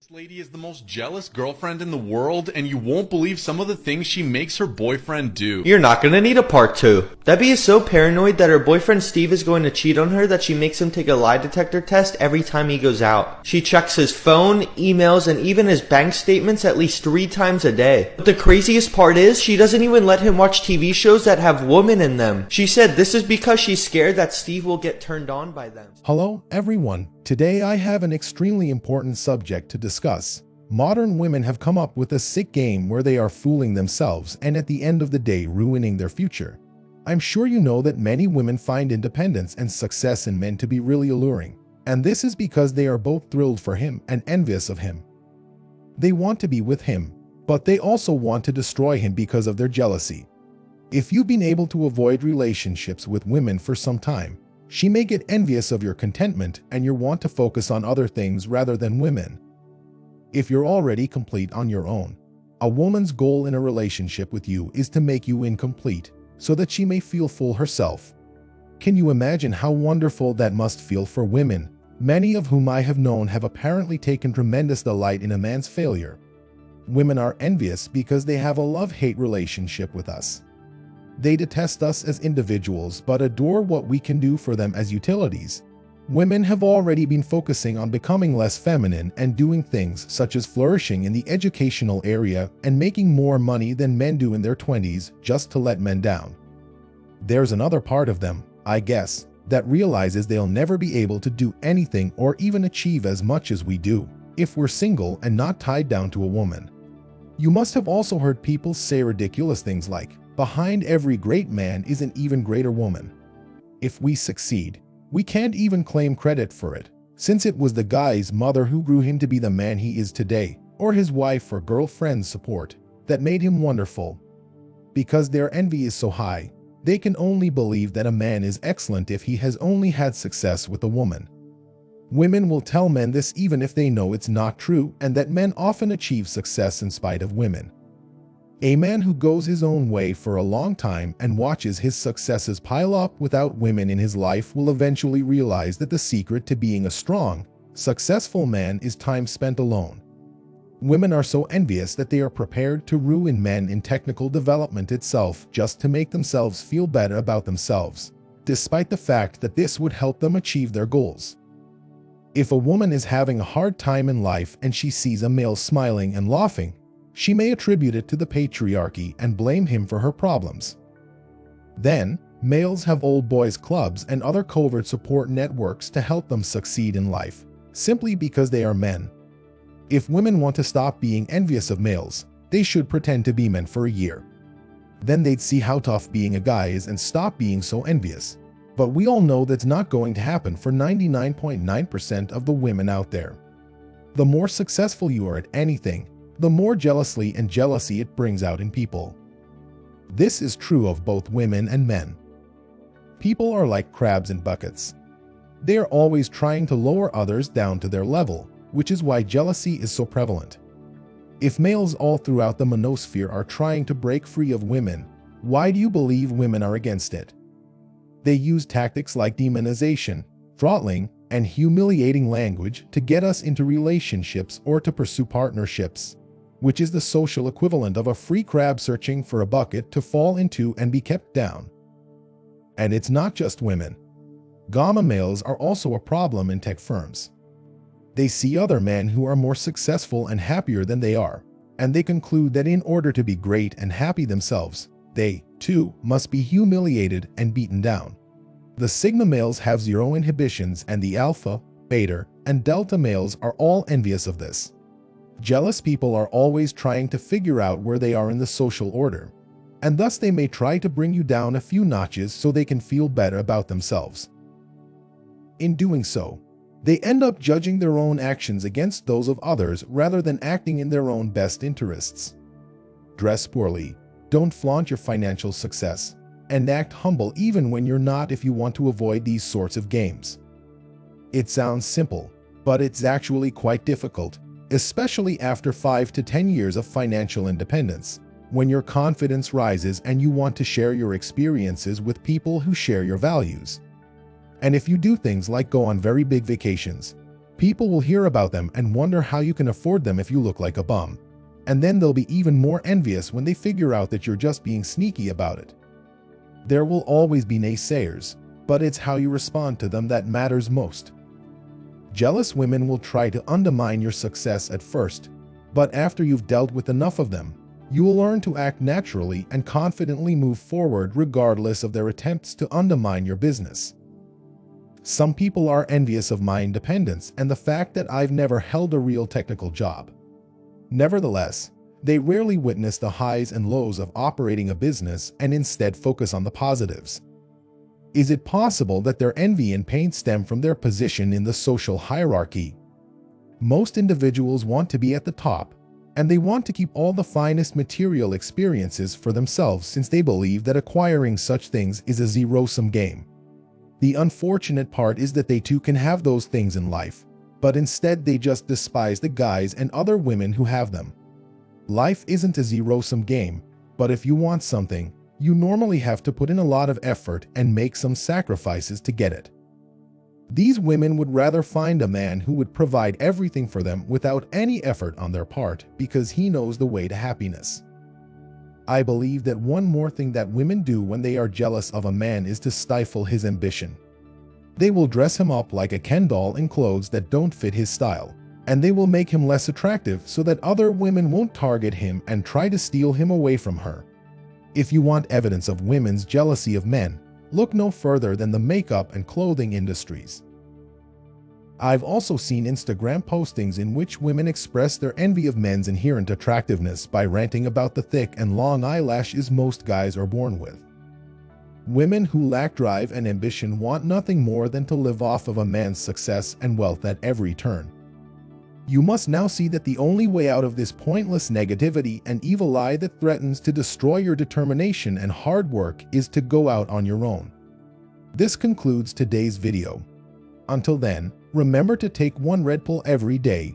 This lady is the most jealous girlfriend in the world, and you won't believe some of the things she makes her boyfriend do. You're not gonna need a part 2. Debbie is so paranoid that her boyfriend Steve is going to cheat on her that she makes him take a lie detector test every time he goes out. She checks his phone, emails, and even his bank statements at least 3 times a day. But the craziest part is, she doesn't even let him watch TV shows that have women in them. She said this is because she's scared that Steve will get turned on by them. Hello, everyone. Today I have an extremely important subject to discuss. Modern women have come up with a sick game where they are fooling themselves and at the end of the day ruining their future. I'm sure you know that many women find independence and success in men to be really alluring, and this is because they are both thrilled for him and envious of him. They want to be with him, but they also want to destroy him because of their jealousy. If you've been able to avoid relationships with women for some time, she may get envious of your contentment and you want to focus on other things rather than women. If you're already complete on your own, a woman's goal in a relationship with you is to make you incomplete so that she may feel full herself. Can you imagine how wonderful that must feel for women, many of whom I have known have apparently taken tremendous delight in a man's failure? Women are envious because they have a love-hate relationship with us. They detest us as individuals but adore what we can do for them as utilities. Women have already been focusing on becoming less feminine and doing things such as flourishing in the educational area and making more money than men do in their 20s just to let men down. There's another part of them, I guess, that realizes they'll never be able to do anything or even achieve as much as we do if we're single and not tied down to a woman. You must have also heard people say ridiculous things like, "Behind every great man is an even greater woman." If we succeed, we can't even claim credit for it, since it was the guy's mother who grew him to be the man he is today, or his wife or girlfriend's support, that made him wonderful. Because their envy is so high, they can only believe that a man is excellent if he has only had success with a woman. Women will tell men this even if they know it's not true and that men often achieve success in spite of women. A man who goes his own way for a long time and watches his successes pile up without women in his life will eventually realize that the secret to being a strong, successful man is time spent alone. Women are so envious that they are prepared to ruin men in technical development itself just to make themselves feel better about themselves, despite the fact that this would help them achieve their goals. If a woman is having a hard time in life and she sees a male smiling and laughing, she may attribute it to the patriarchy and blame him for her problems. Then, males have old boys clubs and other covert support networks to help them succeed in life, simply because they are men. If women want to stop being envious of males, they should pretend to be men for a year. Then they'd see how tough being a guy is and stop being so envious. But we all know that's not going to happen for 99.9% of the women out there. The more successful you are at anything, the more jealousy it brings out in people. This is true of both women and men. People are like crabs in buckets. They are always trying to lower others down to their level, which is why jealousy is so prevalent. If males all throughout the manosphere are trying to break free of women, why do you believe women are against it? They use tactics like demonization, throttling, and humiliating language to get us into relationships or to pursue partnerships, which is the social equivalent of a free crab searching for a bucket to fall into and be kept down. And it's not just women. Gamma males are also a problem in tech firms. They see other men who are more successful and happier than they are, and they conclude that in order to be great and happy themselves, they, too, must be humiliated and beaten down. The Sigma males have zero inhibitions and the Alpha, Beta, and Delta males are all envious of this. Jealous people are always trying to figure out where they are in the social order, and thus they may try to bring you down a few notches so they can feel better about themselves. In doing so, they end up judging their own actions against those of others rather than acting in their own best interests. Dress poorly, don't flaunt your financial success, and act humble even when you're not if you want to avoid these sorts of games. It sounds simple, but it's actually quite difficult, especially after 5 to 10 years of financial independence, when your confidence rises and you want to share your experiences with people who share your values. And if you do things like go on very big vacations, People will hear about them and wonder how you can afford them if you look like a bum. And then they'll be even more envious when they figure out that you're just being sneaky about it. There will always be naysayers, but it's how you respond to them that matters most. Jealous women will try to undermine your success at first, but after you've dealt with enough of them, you will learn to act naturally and confidently move forward regardless of their attempts to undermine your business. Some people are envious of my independence and the fact that I've never held a real technical job. Nevertheless, they rarely witness the highs and lows of operating a business and instead focus on the positives. Is it possible that their envy and pain stem from their position in the social hierarchy? Most individuals want to be at the top, and they want to keep all the finest material experiences for themselves since they believe that acquiring such things is a zero-sum game. The unfortunate part is that they too can have those things in life, but instead they just despise the guys and other women who have them. Life isn't a zero-sum game, but if you want something, you normally have to put in a lot of effort and make some sacrifices to get it. These women would rather find a man who would provide everything for them without any effort on their part because he knows the way to happiness. I believe that one more thing that women do when they are jealous of a man is to stifle his ambition. They will dress him up like a Ken doll in clothes that don't fit his style, and they will make him less attractive so that other women won't target him and try to steal him away from her. If you want evidence of women's jealousy of men, look no further than the makeup and clothing industries. I've also seen Instagram postings in which women express their envy of men's inherent attractiveness by ranting about the thick and long eyelashes most guys are born with. Women who lack drive and ambition want nothing more than to live off of a man's success and wealth at every turn. You must now see that the only way out of this pointless negativity and evil eye that threatens to destroy your determination and hard work is to go out on your own. This concludes today's video. Until then, remember to take one red pill every day